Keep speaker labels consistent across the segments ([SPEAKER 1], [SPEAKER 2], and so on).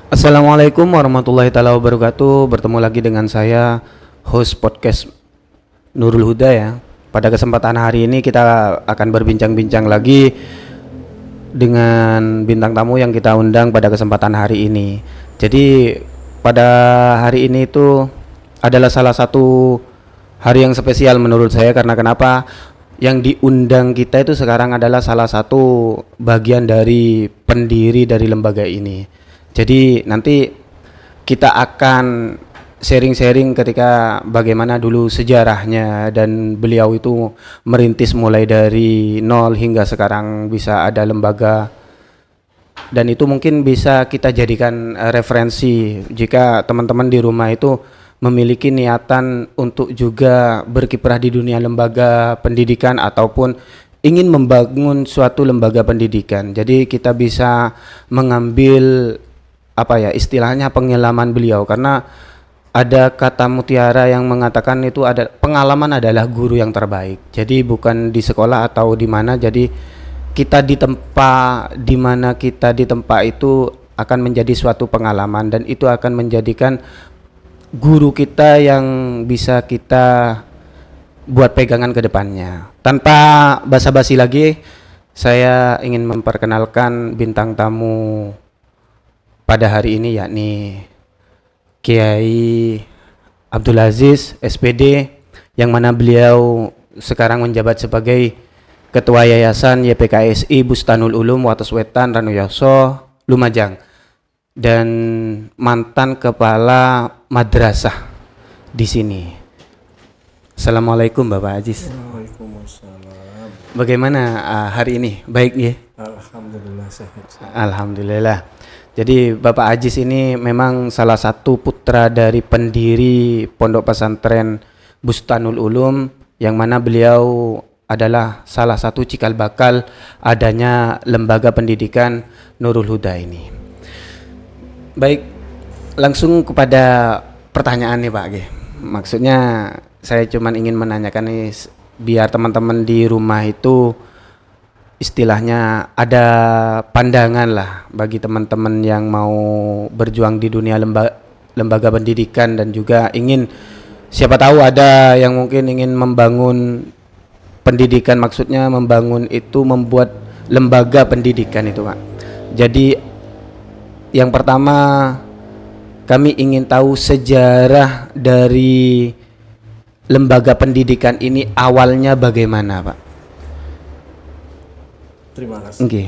[SPEAKER 1] Assalamualaikum warahmatullahi taala wabarakatuh. Bertemu lagi dengan saya, host podcast Nurul Huda ya. Pada kesempatan hari ini kita akan berbincang-bincang lagi dengan bintang tamu yang kita undang pada kesempatan hari ini. Jadi pada hari ini itu adalah salah satu hari yang spesial menurut saya, karena kenapa? Yang diundang kita itu sekarang adalah salah satu bagian dari pendiri dari lembaga ini. Jadi nanti kita akan sharing-sharing ketika bagaimana dulu sejarahnya dan beliau itu merintis mulai dari nol hingga sekarang bisa ada lembaga, dan itu mungkin bisa kita jadikan referensi jika teman-teman di rumah itu memiliki niatan untuk juga berkiprah di dunia lembaga pendidikan ataupun ingin membangun suatu lembaga pendidikan. Jadi kita bisa mengambil apa ya istilahnya pengalaman beliau, karena ada kata mutiara yang mengatakan itu ada pengalaman adalah guru yang terbaik. Jadi bukan di sekolah atau di mana, jadi kita di tempat di mana kita di tempat itu akan menjadi suatu pengalaman, dan itu akan menjadikan guru kita yang bisa kita buat pegangan ke depannya. Tanpa basa-basi lagi, saya ingin memperkenalkan bintang tamu pada hari ini, yakni Kiai Abdul Aziz SPD, yang mana beliau sekarang menjabat sebagai Ketua Yayasan YPKSI Bustanul Ulum Wates Wetan Ranuyoso Lumajang dan mantan kepala madrasah di sini. Assalamualaikum Bapak Aziz.
[SPEAKER 2] Waalaikumsalam.
[SPEAKER 1] Bagaimana hari ini? Baik ya?
[SPEAKER 2] Alhamdulillah sehat.
[SPEAKER 1] Alhamdulillah. Jadi Bapak Aziz ini memang salah satu putra dari pendiri Pondok Pesantren Bustanul Ulum, yang mana beliau adalah salah satu cikal bakal adanya lembaga pendidikan Nurul Huda ini. Baik, langsung kepada pertanyaan nih Pak G. Maksudnya saya cuman ingin menanyakan nih biar teman-teman di rumah itu istilahnya ada pandangan lah bagi teman-teman yang mau berjuang di dunia lembaga pendidikan, dan juga ingin siapa tahu ada yang mungkin ingin membangun pendidikan, maksudnya membangun itu membuat lembaga pendidikan itu Pak. Jadi yang pertama kami ingin tahu sejarah dari lembaga pendidikan ini awalnya bagaimana Pak?
[SPEAKER 2] Terima kasih.
[SPEAKER 1] Oke.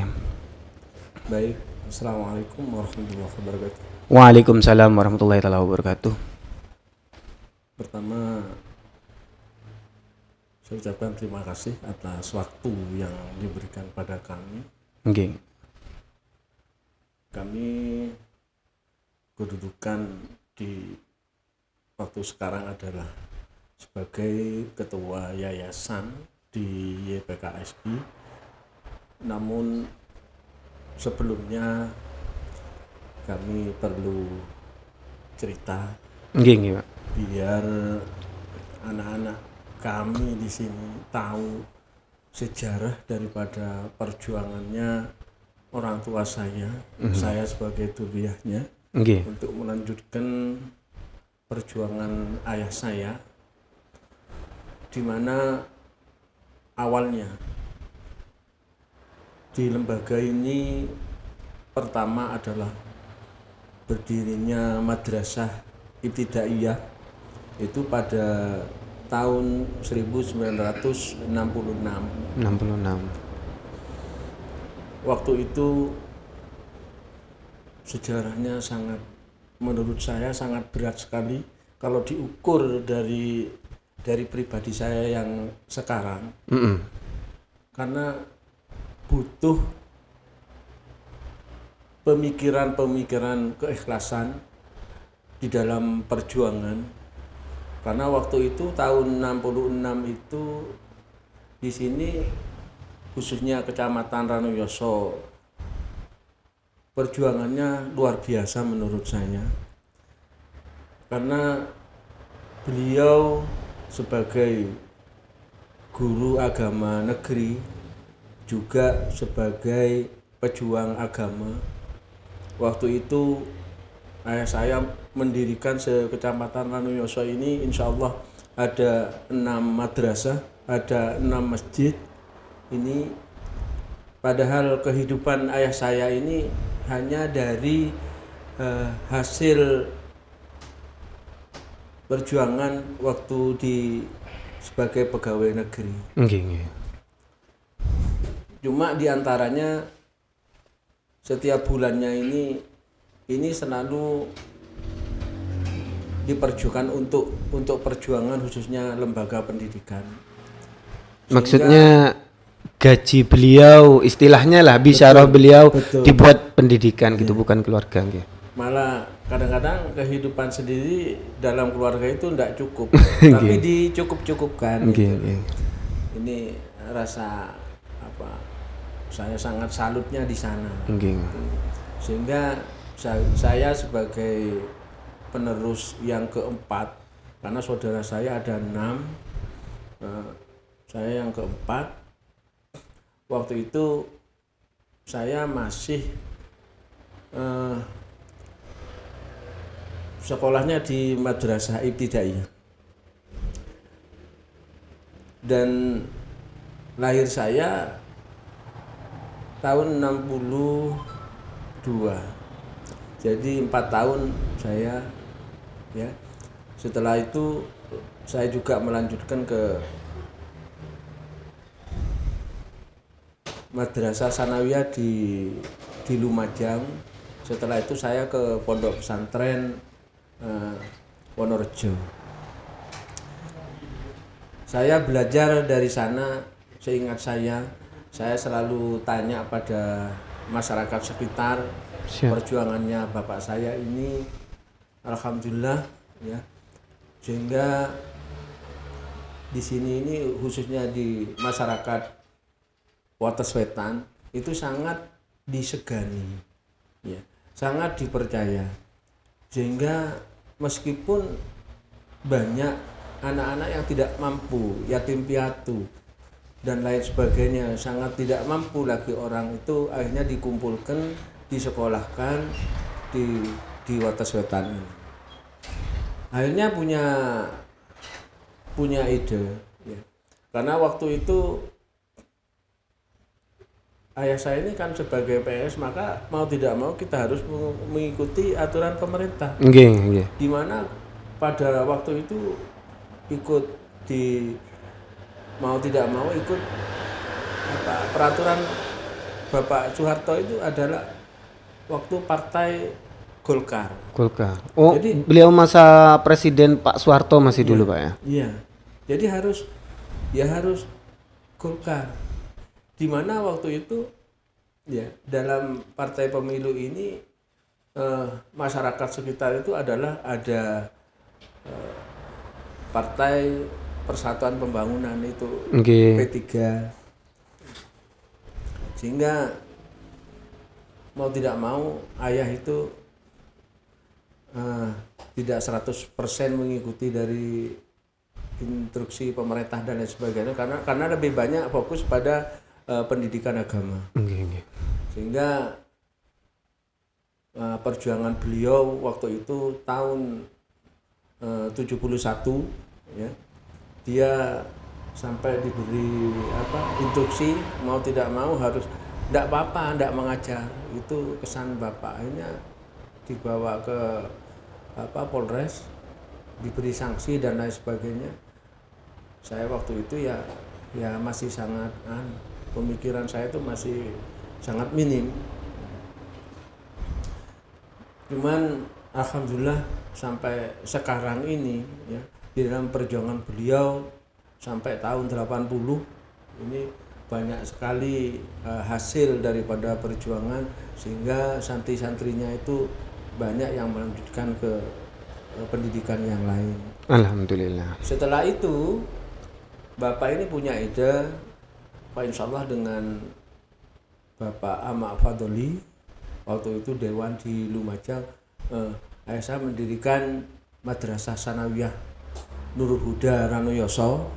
[SPEAKER 2] Baik. Assalamualaikum warahmatullahi wabarakatuh.
[SPEAKER 1] Waalaikumsalam warahmatullahi wabarakatuh.
[SPEAKER 2] Pertama, saya ucapkan terima kasih atas waktu yang diberikan pada kami.
[SPEAKER 1] Oke.
[SPEAKER 2] Kami kedudukan di waktu sekarang adalah sebagai ketua yayasan di YPKSI. Namun sebelumnya kami perlu cerita
[SPEAKER 1] Oke, Pak.
[SPEAKER 2] biar anak-anak kami di sini tahu sejarah daripada perjuangannya orang tua saya, saya sebagai duliyahnya,
[SPEAKER 1] Oke.
[SPEAKER 2] untuk melanjutkan perjuangan ayah saya, di mana awalnya di lembaga ini pertama adalah berdirinya madrasah ibtidaiyah itu pada tahun 1966.
[SPEAKER 1] 66.
[SPEAKER 2] Waktu itu sejarahnya sangat, menurut saya sangat berat sekali kalau diukur dari pribadi saya yang sekarang. Karena butuh pemikiran keikhlasan di dalam perjuangan. Karena waktu itu tahun 66 itu di sini khususnya Kecamatan Ranuyoso perjuangannya luar biasa menurut saya. Karena beliau sebagai guru agama negeri juga sebagai pejuang agama, waktu itu
[SPEAKER 3] ayah saya mendirikan sekecamatan Ranuyoso ini, insya Allah ada 6 madrasah, ada 6 masjid. Ini padahal kehidupan ayah saya ini hanya dari hasil perjuangan waktu sebagai pegawai negeri.
[SPEAKER 1] Nggih.
[SPEAKER 3] Cuma diantaranya setiap bulannya ini selalu diperjuangkan untuk perjuangan khususnya lembaga pendidikan.
[SPEAKER 1] Maksudnya gaji beliau istilahnya lah bisyarah beliau
[SPEAKER 3] betul.
[SPEAKER 1] dibuat pendidikan gitu, bukan keluarga nggih.
[SPEAKER 3] Malah kadang-kadang kehidupan sendiri dalam keluarga itu tidak cukup, tapi dicukup-cukupkan. Gitu. Ini rasa apa? Saya sangat salutnya di sana. Sehingga saya sebagai penerus yang keempat, karena saudara saya ada 6, saya yang keempat. Waktu itu saya masih sekolahnya di Madrasah Ibtidaiyah, dan lahir saya tahun 62, jadi 4 tahun saya ya. Setelah itu saya juga melanjutkan ke Madrasah Sanawiyah di Lumajang. Setelah itu saya ke Pondok Pesantren Wonorejo. Saya belajar dari sana. Seingat saya selalu tanya pada masyarakat sekitar perjuangannya bapak saya ini, alhamdulillah ya. Sehingga di sini ini khususnya di masyarakat Wates Wetan itu sangat disegani, ya, sangat dipercaya. Sehingga meskipun banyak anak-anak yang tidak mampu, yatim piatu dan lain sebagainya, sangat tidak mampu lagi orang itu, akhirnya dikumpulkan, disekolahkan di Wates Wetan ini. Akhirnya punya ide, ya. Karena waktu itu ayah saya ini kan sebagai PS, maka mau tidak mau kita harus mengikuti aturan pemerintah. Di mana pada waktu itu ikut mau tidak mau ikut peraturan Bapak Soeharto itu adalah waktu partai Golkar.
[SPEAKER 1] Oh, jadi beliau masa Presiden Pak Soeharto masih dulu Pak ya?
[SPEAKER 3] Iya. Jadi harus Golkar. Di mana waktu itu ya dalam partai pemilu ini masyarakat sekitar itu adalah ada Partai Persatuan Pembangunan itu, P3. Sehingga mau tidak mau ayah itu tidak 100% mengikuti dari instruksi pemerintah dan lain sebagainya, karena lebih banyak fokus pada pendidikan agama. Sehingga perjuangan beliau waktu itu tahun 71 ya, dia sampai diberi instruksi mau tidak mau harus, tidak apa-apa, tidak mengajar, itu kesan bapak. Akhirnya dibawa ke Polres, diberi sanksi dan lain sebagainya. Saya waktu itu ya masih sangat pemikiran saya itu masih sangat minim. Cuman alhamdulillah sampai sekarang ini ya, di dalam perjuangan beliau sampai tahun 80 ini banyak sekali hasil daripada perjuangan, sehingga santri-santrinya itu banyak yang melanjutkan ke pendidikan yang lain.
[SPEAKER 1] Alhamdulillah.
[SPEAKER 3] Setelah itu bapak ini punya ide, Pak, insya Allah dengan Bapak Ahmad Fadoli, waktu itu Dewan di Lumajang, saya mendirikan Madrasah Sanawiyah Nurul Huda Ranuyoso.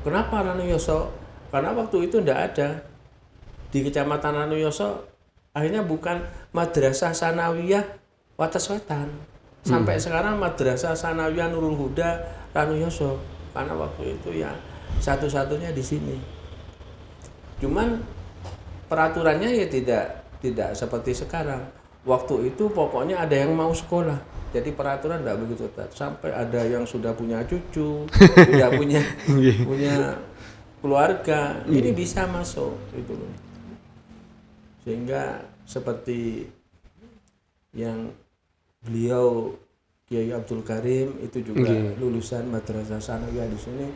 [SPEAKER 3] Kenapa Ranuyoso? Karena waktu itu tidak ada di Kecamatan Ranuyoso, akhirnya bukan Madrasah Sanawiyah Wates Wetan, Sampai sekarang Madrasah Sanawiyah Nurul Huda Tanuyoso, karena waktu itu ya satu-satunya di sini. Cuman peraturannya ya tidak seperti sekarang. Waktu itu pokoknya ada yang mau sekolah. Jadi peraturan tidak begitu ketat. Sampai ada yang sudah punya cucu, sudah punya keluarga, ini bisa masuk gitu loh. Sehingga seperti yang beliau Kiai Abdul Karim itu juga lulusan Madrasah Sanawiyah di sini.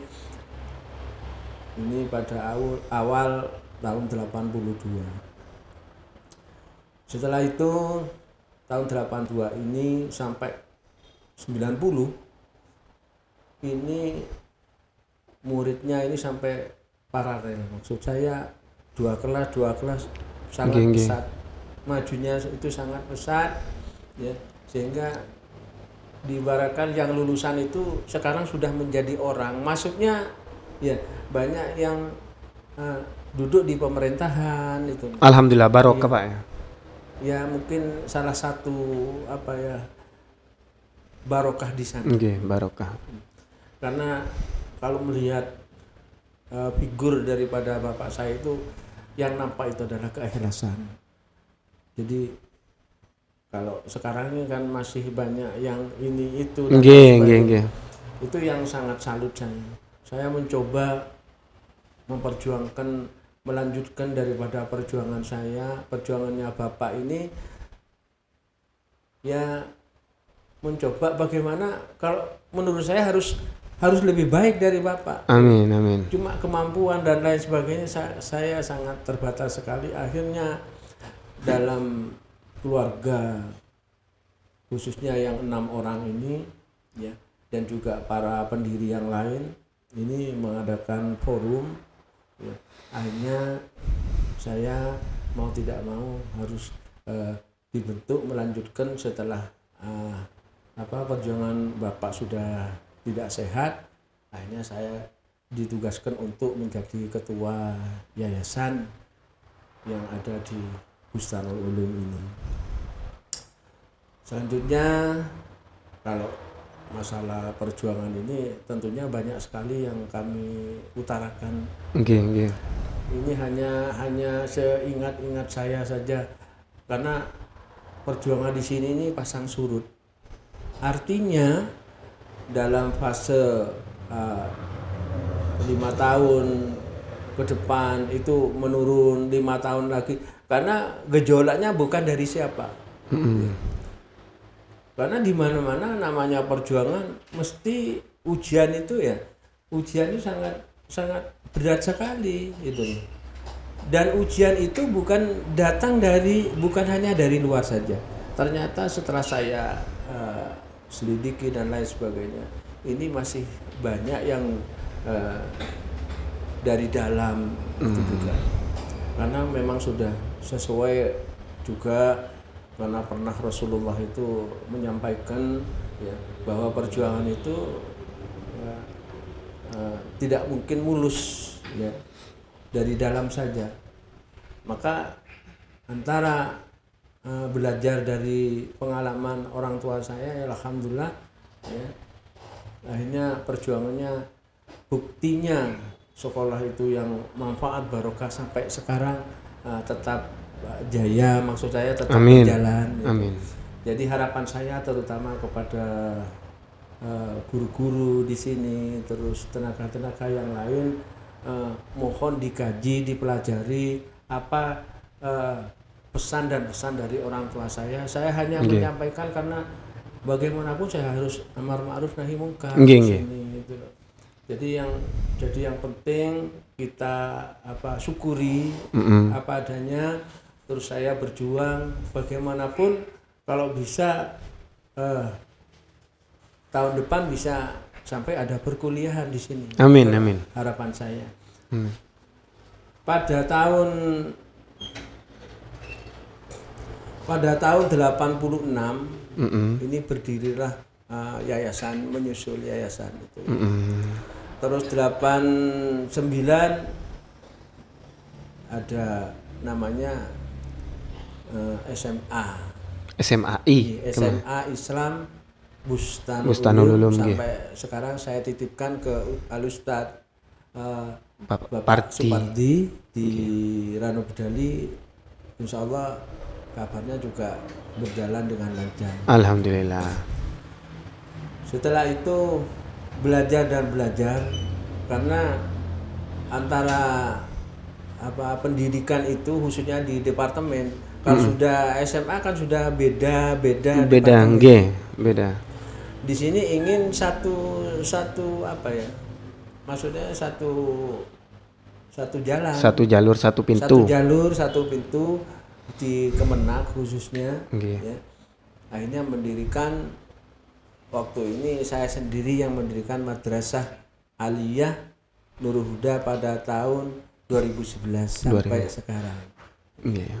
[SPEAKER 3] Ini pada awal tahun 82. Setelah itu tahun 82 ini sampai 90 ini muridnya ini sampai paralel. Maksud saya dua kelas sangat pesat. Majunya itu sangat pesat ya, sehingga diibaratkan yang lulusan itu sekarang sudah menjadi orang. Masuknya ya banyak yang duduk di pemerintahan itu.
[SPEAKER 1] Alhamdulillah barokah Pak ya.
[SPEAKER 3] Ya mungkin salah satu barokah di sana.
[SPEAKER 1] Barokah.
[SPEAKER 3] Karena kalau melihat figur daripada bapak saya itu yang nampak itu adalah keikhlasan. Jadi kalau sekarang ini kan masih banyak yang ini itu. Itu yang sangat salut saya. Saya mencoba memperjuangkan, melanjutkan daripada perjuangan saya, perjuangannya bapak ini, ya mencoba bagaimana kalau menurut saya harus lebih baik dari bapak.
[SPEAKER 1] Amin.
[SPEAKER 3] Cuma kemampuan dan lain sebagainya saya sangat terbatas sekali. Akhirnya dalam keluarga khususnya yang 6 orang ini ya, dan juga para pendiri yang lain ini mengadakan forum ya. Akhirnya saya mau tidak mau harus dibentuk melanjutkan setelah perjuangan bapak sudah tidak sehat. Akhirnya saya ditugaskan untuk menjadi ketua yayasan yang ada di Bustanul Ulum ini. Selanjutnya kalau masalah perjuangan ini tentunya banyak sekali yang kami utarakan. Ini hanya seingat-ingat saya saja, karena perjuangan di sini ini pasang surut. Artinya dalam fase 5 tahun ke depan itu menurun, 5 tahun lagi, karena gejolaknya bukan dari siapa. Karena di mana-mana namanya perjuangan mesti ujian itu sangat berat sekali itu. Dan ujian itu bukan hanya dari luar saja. Ternyata setelah saya selidiki dan lain sebagainya, ini masih banyak yang dari dalam itu juga. Karena memang sudah sesuai juga, karena pernah Rasulullah itu menyampaikan ya, bahwa perjuangan itu tidak mungkin mulus ya, dari dalam saja. Maka antara belajar dari pengalaman orang tua saya, ya alhamdulillah ya, akhirnya perjuangannya, buktinya sekolah itu yang manfaat barokah sampai sekarang tetap jaya, maksud saya tetap berjalan.
[SPEAKER 1] Amin.
[SPEAKER 3] Jadi harapan saya terutama kepada guru-guru di sini, terus tenaga-tenaga yang lain, mohon dikaji, dipelajari apa pesan dan pesan dari orang tua saya. Saya hanya menyampaikan karena bagaimanapun saya harus amar ma'ruf nahi mungkar di sini gitu loh. Jadi yang penting kita syukuri apa adanya. Terus saya berjuang bagaimanapun, kalau bisa tahun depan bisa sampai ada perkuliahan di sini.
[SPEAKER 1] Amin.
[SPEAKER 3] Harapan saya. Pada tahun 86 ini berdirilah yayasan, menyusul yayasan itu. Terus 89 ada namanya SMA
[SPEAKER 1] SMAI
[SPEAKER 3] Islam Bustanul Ulum
[SPEAKER 1] nggih.
[SPEAKER 3] sampai sekarang saya titipkan ke Al-Ustad Bapak
[SPEAKER 1] Parti.
[SPEAKER 3] Supardi di Rano Bedali. Insya Allah kabarnya juga berjalan dengan lancar.
[SPEAKER 1] Alhamdulillah.
[SPEAKER 3] Setelah itu belajar dan belajar, karena antara pendidikan itu khususnya di departemen, kalau sudah SMA kan sudah beda
[SPEAKER 1] Beda
[SPEAKER 3] departemen.
[SPEAKER 1] nggih, beda.
[SPEAKER 3] Di sini ingin satu apa ya? Maksudnya satu jalan.
[SPEAKER 1] Satu jalur, satu
[SPEAKER 3] Satu
[SPEAKER 1] pintu.
[SPEAKER 3] jalur, satu pintu di Kemenak khususnya.
[SPEAKER 1] Nggih.
[SPEAKER 3] Ya. Akhirnya mendirikan, waktu ini saya sendiri yang mendirikan Madrasah Aliyah Nurul Huda pada tahun 2011 sampai sekarang.
[SPEAKER 1] Nggih.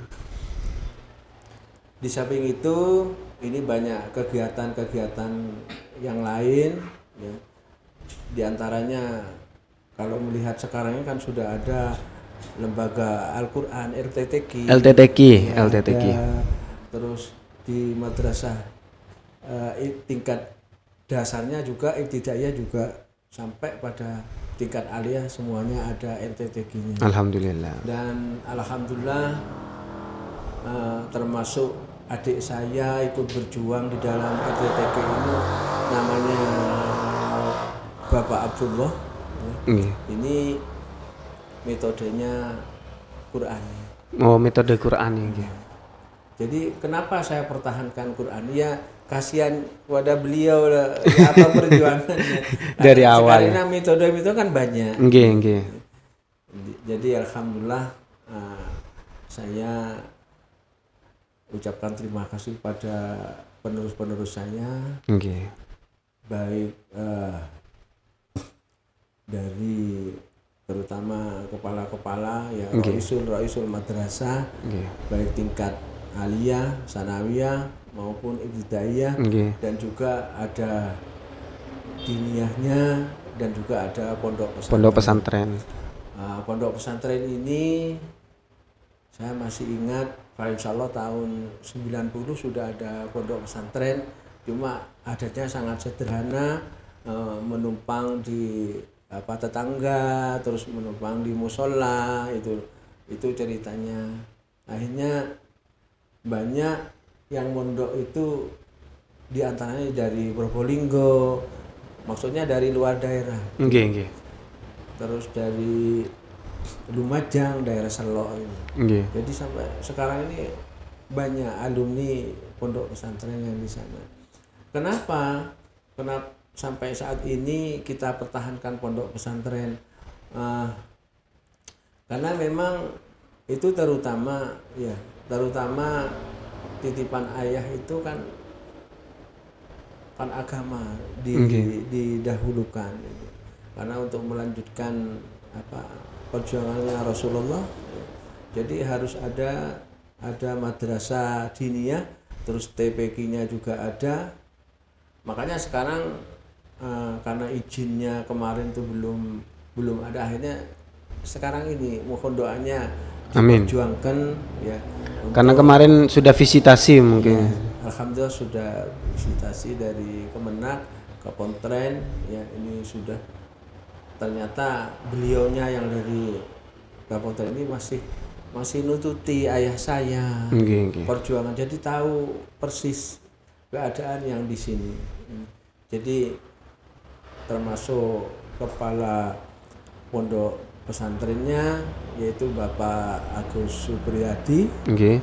[SPEAKER 3] Di samping itu ini banyak kegiatan-kegiatan yang lain ya. Di antaranya kalau melihat sekarang ini kan sudah ada lembaga Al-Qur'an LTTQ.
[SPEAKER 1] LTTQ.
[SPEAKER 3] Ada, terus di madrasah tingkat dasarnya juga ibtidaiyah juga sampai pada tingkat aliyah semuanya ada LTTQ-nya.
[SPEAKER 1] Alhamdulillah.
[SPEAKER 3] Dan alhamdulillah termasuk adik saya ikut berjuang di dalam LTTQ ini, namanya Bapak Abdullah.
[SPEAKER 1] Nggih.
[SPEAKER 3] Ini metodenya Quran.
[SPEAKER 1] Oh, metode Quran nggih.
[SPEAKER 3] Jadi kenapa saya pertahankan Quran? Ya kasihan pada beliau ya, apa perjuangannya.
[SPEAKER 1] Dari awal.
[SPEAKER 3] Karena metode itu kan banyak.
[SPEAKER 1] Nggih, nggih.
[SPEAKER 3] Jadi alhamdulillah saya ucapkan terima kasih pada penerus-penerus saya,
[SPEAKER 1] Nggih.
[SPEAKER 3] baik dari terutama kepala-kepala ya, Raisul Madrasah,
[SPEAKER 1] Nggih.
[SPEAKER 3] baik tingkat aliyah, sanawiyah maupun ibtidaiyah,
[SPEAKER 1] Nggih.
[SPEAKER 3] dan juga ada diniyahnya, dan juga ada pondok pesantren.
[SPEAKER 1] Pondok pesantren.
[SPEAKER 3] Pondok pesantren ini saya masih ingat, insya Allah tahun 90 sudah ada pondok pesantren, cuma adatnya sangat sederhana, menumpang di tetangga, terus menumpang di musola, itu ceritanya. Akhirnya banyak yang mondok itu diantaranya dari Probolinggo, maksudnya dari luar daerah.
[SPEAKER 1] Nggih, nggih.
[SPEAKER 3] Terus dari Lumajang, daerah Selok ini.
[SPEAKER 1] Nggih.
[SPEAKER 3] Jadi sampai sekarang ini banyak alumni pondok pesantren yang di sana. Kenapa sampai saat ini kita pertahankan pondok pesantren? Karena memang itu terutama titipan ayah itu kan agama didahulukan gitu. Karena untuk melanjutkan perjuangannya Rasulullah, jadi harus ada madrasah diniyah, terus TPQ-nya juga ada. Makanya sekarang karena izinnya kemarin tuh belum ada, akhirnya sekarang ini mohon doanya diperjuangkan ya.
[SPEAKER 1] Karena kemarin sudah visitasi mungkin.
[SPEAKER 3] Ya, alhamdulillah sudah visitasi dari Kemenak ke Pontren ya, ini sudah, ternyata beliaunya yang dari Pontren ini masih nututi ayah saya perjuangan, jadi tahu persis keadaan yang di sini. Jadi termasuk kepala pondok pesantrennya yaitu Bapak Agus Supriyadi, ya,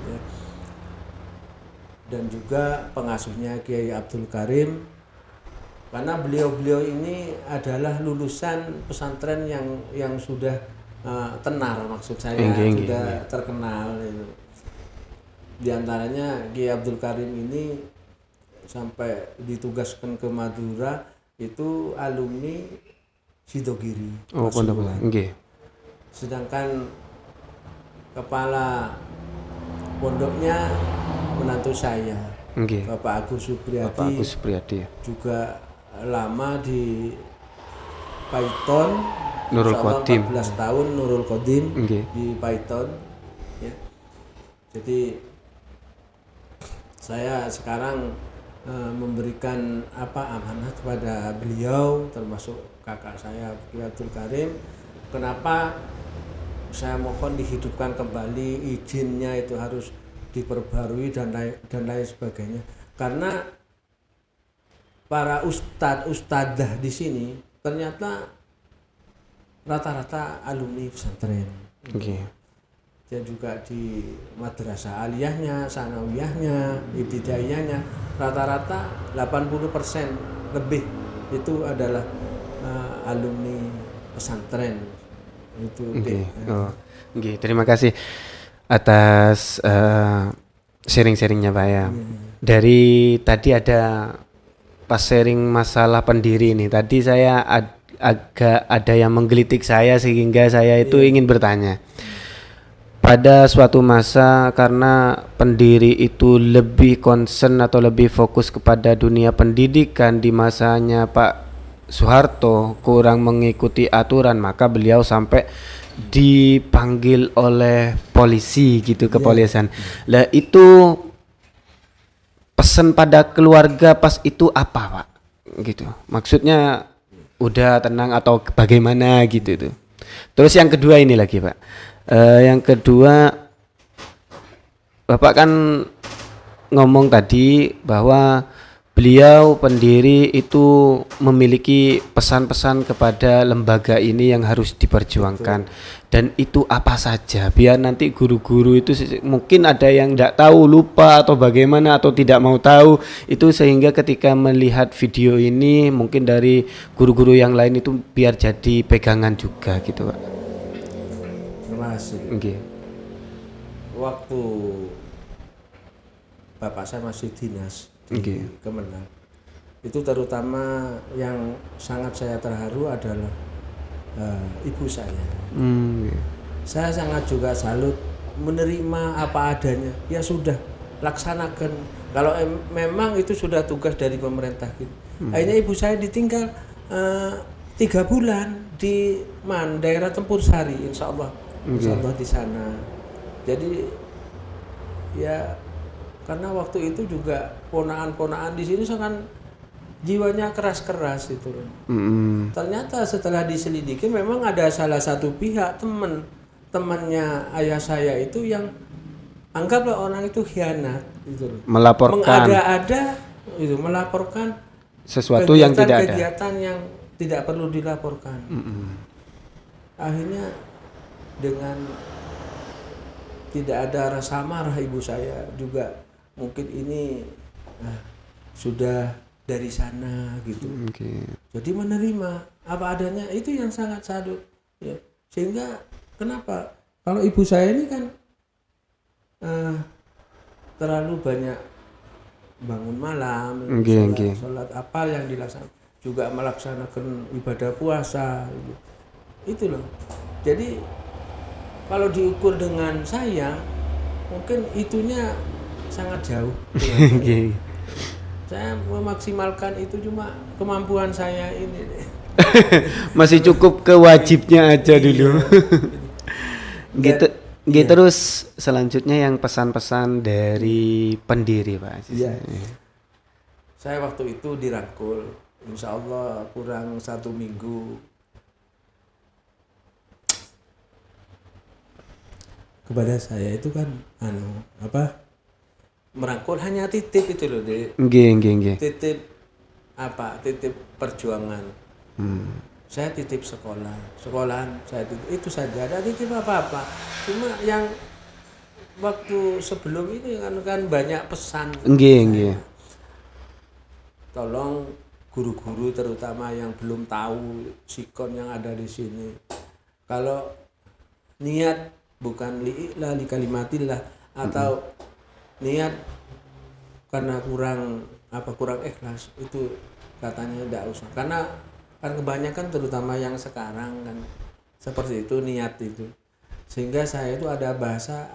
[SPEAKER 3] dan juga pengasuhnya Kiai Abdul Karim, karena beliau ini adalah lulusan pesantren yang sudah tenar, maksud saya sudah terkenal itu. Di antaranya Kiai Abdul Karim ini sampai ditugaskan ke Madura itu alumni Sidogiri.
[SPEAKER 1] Oh, pondok.
[SPEAKER 3] Sedangkan kepala pondoknya menantu saya, Bapak Agus Supriyadi, juga lama di Paiton,
[SPEAKER 1] Nurul Qadim,
[SPEAKER 3] 14 tahun Nurul Qadim di Paiton ya. Jadi saya sekarang memberikan amanah kepada beliau, termasuk kakak saya Kiai Abdul Karim. Kenapa saya mohon dihidupkan kembali, izinnya itu harus diperbarui dan lain sebagainya. Karena para ustadzah di sini ternyata rata-rata alumni pesantren.
[SPEAKER 1] Okay.
[SPEAKER 3] Dan juga di madrasah aliyahnya, sanawiyahnya, ibtidaiyahnya rata-rata 80% lebih itu adalah alumni pesantren itu.
[SPEAKER 1] Okay. Okay. Terima kasih atas sharing-sharingnya Pak ya. Dari tadi ada pas sharing masalah pendiri ini, tadi saya agak ada yang menggelitik saya sehingga saya itu ingin bertanya. Pada suatu masa karena pendiri itu lebih concern atau lebih fokus kepada dunia pendidikan di masanya Pak Soeharto, kurang mengikuti aturan, maka beliau sampai dipanggil oleh polisi gitu, kepolisian. Lah itu pesan pada keluarga pas itu apa Pak? Gitu. Maksudnya udah tenang atau bagaimana gitu tuh. Terus yang kedua ini lagi Pak. Yang kedua, Bapak kan ngomong tadi bahwa beliau pendiri itu memiliki pesan-pesan kepada lembaga ini yang harus diperjuangkan. Dan itu apa saja, biar nanti guru-guru itu mungkin ada yang tidak tahu, lupa atau bagaimana atau tidak mau tahu itu, sehingga ketika melihat video ini mungkin dari guru-guru yang lain itu biar jadi pegangan juga gitu Pak.
[SPEAKER 3] Terima kasih.
[SPEAKER 1] Okay.
[SPEAKER 3] Waktu bapak saya masih dinas di Kemenang, itu terutama yang sangat saya terharu adalah ibu saya. Saya sangat juga salut, menerima apa adanya. Ya sudah, laksanakan. Kalau memang itu sudah tugas dari pemerintah gitu. Akhirnya ibu saya ditinggal 3 bulan di daerah Tempur Sari, insya Allah di sana. Jadi ya karena waktu itu juga ponaan-ponaan di sini kan jiwanya keras-keras itu. Ternyata setelah diselidiki memang ada salah satu pihak temannya ayah saya itu yang anggaplah orang itu khianat itu.
[SPEAKER 1] Melaporkan.
[SPEAKER 3] Mengada-ada itu, melaporkan
[SPEAKER 1] sesuatu yang tidak ada.
[SPEAKER 3] Kegiatan yang tidak perlu dilaporkan. Akhirnya dengan tidak ada rasa marah ibu saya juga, mungkin ini sudah dari sana gitu. Jadi menerima apa adanya, itu yang sangat salut ya. Sehingga kenapa kalau ibu saya ini kan terlalu banyak bangun malam, sholat apa yang dilaksanakan, juga melaksanakan ibadah puasa gitu. Itu loh. Jadi kalau diukur dengan saya, mungkin itunya sangat jauh. Saya memaksimalkan itu cuma kemampuan saya ini.
[SPEAKER 1] Masih cukup ke wajibnya aja dulu. Gitu. Terus selanjutnya yang pesan-pesan dari pendiri Pak.
[SPEAKER 3] Iya. Saya waktu itu dirangkul, insya Allah kurang 1 minggu. Kepada saya itu kan merangkul hanya titip itu loh, titip perjuangan. Saya titip sekolahan saya titip, itu saja, ada titip apa-apa. Cuma yang waktu sebelum ini kan banyak pesan. Tolong guru-guru terutama yang belum tahu sikon yang ada di sini, kalau niat bukan li'ila li kalimatillah atau niat karena kurang ikhlas, itu katanya tidak usah, karena kan kebanyakan terutama yang sekarang kan seperti itu niat itu. Sehingga saya itu ada bahasa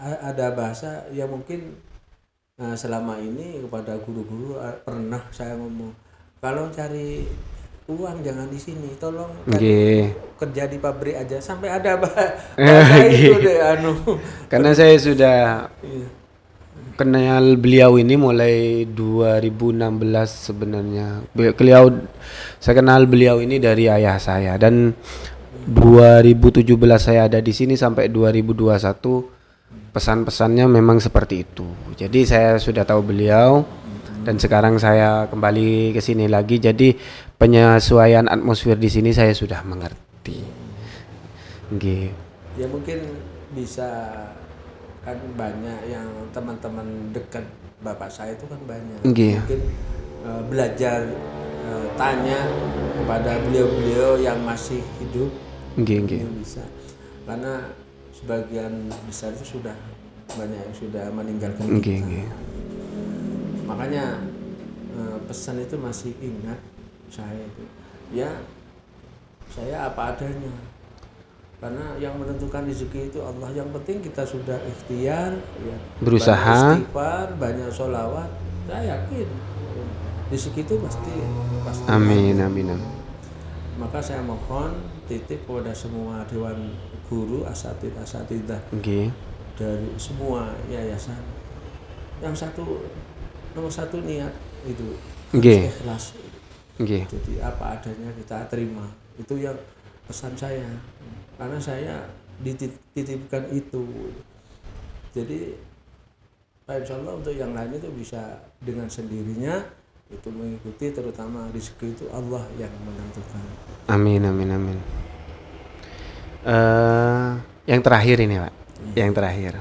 [SPEAKER 3] yang mungkin selama ini kepada guru-guru pernah saya ngomong, kalau cari uang jangan di sini, tolong kerja di pabrik aja, sampai ada bahasa itu deh
[SPEAKER 1] Karena saya sudah kenal beliau ini mulai 2016 sebenarnya. Saya kenal beliau ini dari ayah saya, dan 2017 saya ada di sini sampai 2021 pesan-pesannya memang seperti itu. Jadi saya sudah tahu beliau dan sekarang saya kembali ke sini lagi. Jadi penyesuaian atmosfer di sini saya sudah mengerti. Nggih.
[SPEAKER 3] Ya mungkin bisa, kan banyak yang teman-teman dekat bapak saya itu kan banyak.
[SPEAKER 1] Nggih.
[SPEAKER 3] Mungkin belajar tanya kepada beliau-beliau yang masih hidup.
[SPEAKER 1] Nggih, nggih.
[SPEAKER 3] Mungkin bisa. Karena sebagian besar itu sudah banyak yang sudah meninggalkan
[SPEAKER 1] Nggih,
[SPEAKER 3] kita.
[SPEAKER 1] nggih.
[SPEAKER 3] Makanya pesan itu masih ingat saya itu. Ya saya apa adanya. Karena yang menentukan rezeki itu Allah. Yang penting kita sudah ikhtiar, ya,
[SPEAKER 1] Berusaha.
[SPEAKER 3] banyak istighfar, banyak sholawat. Saya yakin ya, rezeki itu pasti
[SPEAKER 1] Amin,
[SPEAKER 3] ada.
[SPEAKER 1] amin, amin.
[SPEAKER 3] Maka saya mohon titip kepada semua dewan guru, asatidah
[SPEAKER 1] Nggih.
[SPEAKER 3] dari semua yayasan. Nomor satu niat itu
[SPEAKER 1] Nggih.
[SPEAKER 3] harus ikhlas.
[SPEAKER 1] Nggih.
[SPEAKER 3] Jadi apa adanya kita terima. Itu yang pesan saya. Karena saya dititipkan itu. Jadi insya Allah untuk yang lain itu bisa dengan sendirinya itu mengikuti, terutama rezeki itu Allah yang menentukan.
[SPEAKER 1] Amin, amin, amin. Yang terakhir ini, Pak. Yang terakhir.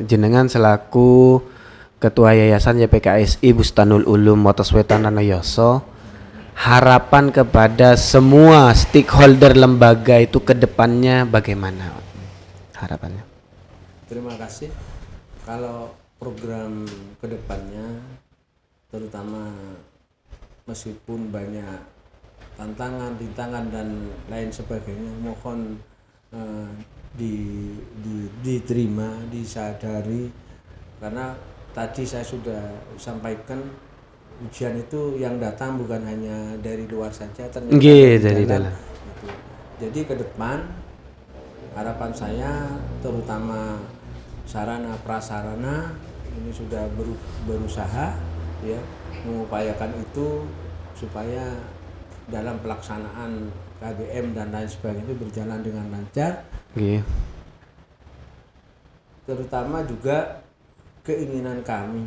[SPEAKER 1] Jenengan selaku Ketua Yayasan YPKSI Bustanul Ulum Motoswetan Anoyoso, harapan kepada semua stakeholder lembaga itu ke depannya bagaimana harapannya?
[SPEAKER 3] Terima kasih. Kalau program ke depannya, terutama meskipun banyak tantangan, rintangan dan lain sebagainya, mohon diterima, disadari, karena tadi saya sudah sampaikan ujian itu yang datang bukan hanya dari luar saja, ternyata dari dalam. Gitu. Jadi ke depan harapan saya terutama sarana prasarana ini sudah berusaha ya mengupayakan itu supaya dalam pelaksanaan KBM dan lain sebagainya itu berjalan dengan lancar.
[SPEAKER 1] Nggih.
[SPEAKER 3] Terutama juga keinginan kami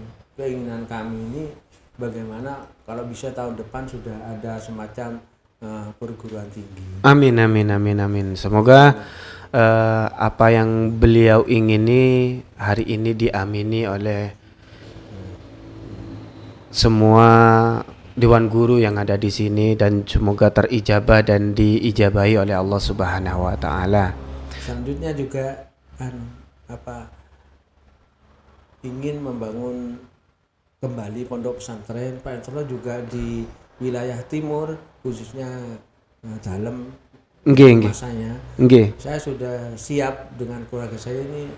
[SPEAKER 3] ini bagaimana kalau bisa tahun depan sudah ada semacam perguruan tinggi.
[SPEAKER 1] Amin, amin, amin, amin. Semoga apa yang beliau ingini hari ini diamini oleh semua dewan guru yang ada di sini, dan semoga terijabah dan diijabahi oleh Allah Subhanahu wa taala.
[SPEAKER 3] Selanjutnya juga ingin membangun kembali pondok pesantren Pak Insya juga di wilayah timur, khususnya dalam masanya. Saya sudah siap dengan keluarga saya ini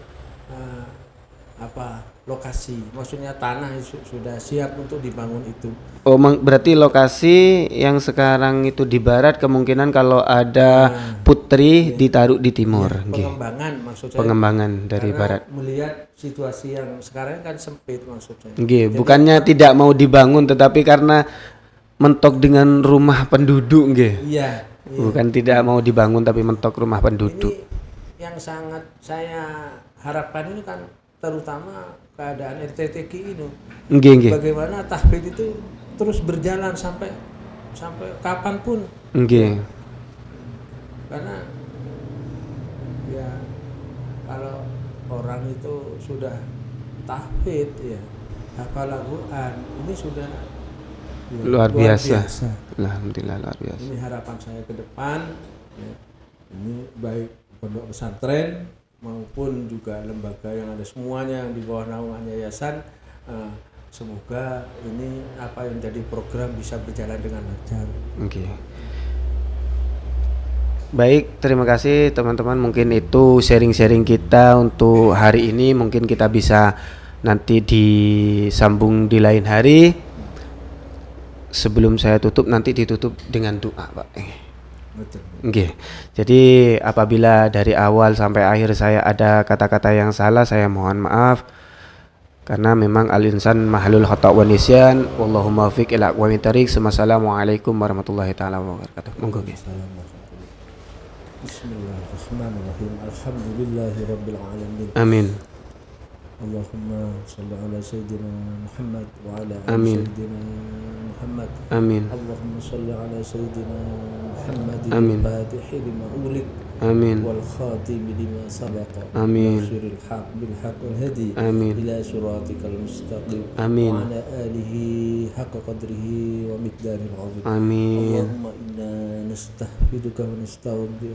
[SPEAKER 3] lokasi, maksudnya tanah sudah siap untuk dibangun itu.
[SPEAKER 1] Oh, berarti lokasi yang sekarang itu di barat, kemungkinan kalau ada putri ditaruh di timur.
[SPEAKER 3] Pengembangan maksud saya.
[SPEAKER 1] Pengembangan dari
[SPEAKER 3] karena
[SPEAKER 1] barat.
[SPEAKER 3] Melihat situasi yang sekarang kan sempit maksudnya.
[SPEAKER 1] Bukannya tidak mau dibangun, tetapi karena mentok dengan rumah penduduk,
[SPEAKER 3] Iya.
[SPEAKER 1] Bukan tidak mau dibangun tapi mentok rumah penduduk.
[SPEAKER 3] Ini yang sangat saya harapkan ini kan terutama keadaan RTTQ ini. Bagaimana tahfidz itu terus berjalan sampai kapanpun. Karena ya kalau orang itu sudah tahfidz ya hafal Al-Quran ini sudah
[SPEAKER 1] luar biasa. Alhamdulillah luar biasa.
[SPEAKER 3] Ini harapan saya ke depan ya. Ini baik pondok pesantren maupun juga lembaga yang ada semuanya yang di bawah naungan yayasan, semoga ini apa yang jadi program bisa berjalan dengan lancar.
[SPEAKER 1] Baik, terima kasih teman-teman. Mungkin itu sharing-sharing kita untuk hari ini. Mungkin kita bisa nanti disambung di lain hari. Sebelum saya tutup, nanti ditutup dengan doa, Pak.
[SPEAKER 2] Betul.
[SPEAKER 1] Nggih. Jadi apabila dari awal sampai akhir saya ada kata-kata yang salah, saya mohon maaf karena memang al-insan mahalul khata' wa nisyan. Wallahu muwaffiq ila aqwamit thariq. Wassalamualaikum warahmatullahi taala wabarakatuh. Monggo nggih.
[SPEAKER 2] Assalamualaikum. Bismillahirrahmanirrahim. Alhamdulillahirabbil alamin.
[SPEAKER 1] Amin.
[SPEAKER 2] Allahumma shalli ala sayyidina Muhammad wa ala ali
[SPEAKER 1] Amin.
[SPEAKER 2] sayyidina Muhammad.
[SPEAKER 1] Amin.
[SPEAKER 2] Allahumma shalli ala sayyidina Muhammadin
[SPEAKER 1] Amin.
[SPEAKER 2] al-fatihi lima ulik
[SPEAKER 1] Amin.
[SPEAKER 2] wal khatimi lima sabaqa.
[SPEAKER 1] Amin.
[SPEAKER 2] Nasiril haq bil haq wal hadi
[SPEAKER 1] Amin.
[SPEAKER 2] ila siratikal mustaqim.
[SPEAKER 1] Amin.
[SPEAKER 2] Wa ala alihi haqqa qadrihi wa miqdaril azim.
[SPEAKER 1] Amin.
[SPEAKER 2] Allahumma inna nastahfiduka wa nasta'udhu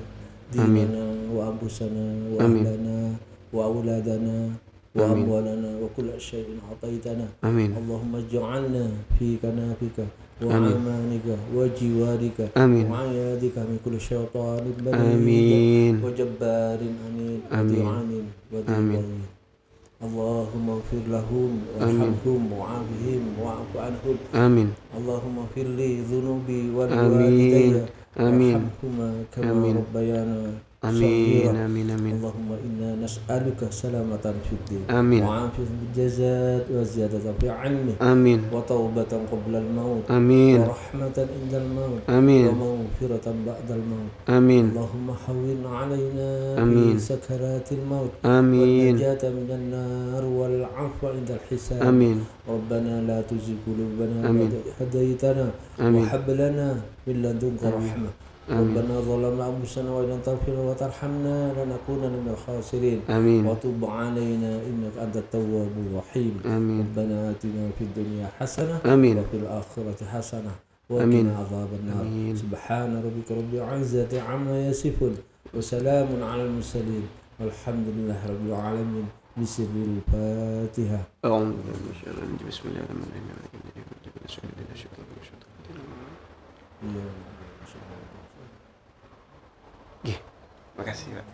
[SPEAKER 2] dinana wa anfusana wa
[SPEAKER 1] Amin.
[SPEAKER 2] ahlana wa auladana wa
[SPEAKER 1] Amin.
[SPEAKER 2] amwalana wa kulla syai'in ataitana.
[SPEAKER 1] Amin.
[SPEAKER 2] Allahumma ij'alna fi kanafika wa
[SPEAKER 1] Amin.
[SPEAKER 2] amanika wa jiwarika
[SPEAKER 1] Amin.
[SPEAKER 2] wa ayadika min kulli syaitanin
[SPEAKER 1] Amin.
[SPEAKER 2] barid wa jabbarin anid wa
[SPEAKER 1] Amin.
[SPEAKER 2] di'anin wa
[SPEAKER 1] Amin.
[SPEAKER 2] di'anin. Allahumma ighfir lahum warhamhum wa'afihim wa'fu anhum.
[SPEAKER 1] Amin.
[SPEAKER 2] Allahumma ighfir li dhunubi wa
[SPEAKER 1] Amin.
[SPEAKER 2] liwalidayya
[SPEAKER 1] Amin.
[SPEAKER 2] warhamhuma kama
[SPEAKER 1] Amin.
[SPEAKER 2] rabbayana
[SPEAKER 1] Amin.
[SPEAKER 2] saghira.
[SPEAKER 1] Amin. Amin.
[SPEAKER 2] Allahumma inna nas'aluka salamatan fid din
[SPEAKER 1] Amin.
[SPEAKER 2] wa 'afiyatan fil jasad wa ziyadatan fi 'ilmi
[SPEAKER 1] Amin.
[SPEAKER 2] wa taubatan qabla al-maut
[SPEAKER 1] Amin.
[SPEAKER 2] wa rahmatan inda al-maut
[SPEAKER 1] Amin.
[SPEAKER 2] wa maghfiratan ba'da al-maut.
[SPEAKER 1] Amin.
[SPEAKER 2] Allahumma hawwin 'alaina
[SPEAKER 1] Amin.
[SPEAKER 2] bi sakaratil maut
[SPEAKER 1] Amin.
[SPEAKER 2] والنجاة من النار والعفو عند الحساب.
[SPEAKER 1] Amin.
[SPEAKER 2] ربنا لا تزغ قلوبنا
[SPEAKER 1] آمين.
[SPEAKER 2] بعد إذ هديتنا
[SPEAKER 1] آمين.
[SPEAKER 2] وهب لنا من لدنك رحمة. ربنا ظلمنا أنفسنا وإن لم تغفر وترحمنا لنكونن من الخاسرين.
[SPEAKER 1] Amin.
[SPEAKER 2] وتب علينا إنك أنت التواب الرحيم.
[SPEAKER 1] Amin.
[SPEAKER 2] ربنا آتنا في الدنيا حسنة
[SPEAKER 1] آمين.
[SPEAKER 2] وفي الآخرة حسنة
[SPEAKER 1] آمين.
[SPEAKER 2] وقنا عذاب النار.
[SPEAKER 1] آمين.
[SPEAKER 2] سبحان ربك رب العزة عما يصفون وسلام على المرسلين والحمد لله رب العالمين. بسر الفاتحة.
[SPEAKER 1] أعوذ بالله من الشيطان الرجيم. بسم الله الرحمن الرحيم. Makasih, Pak.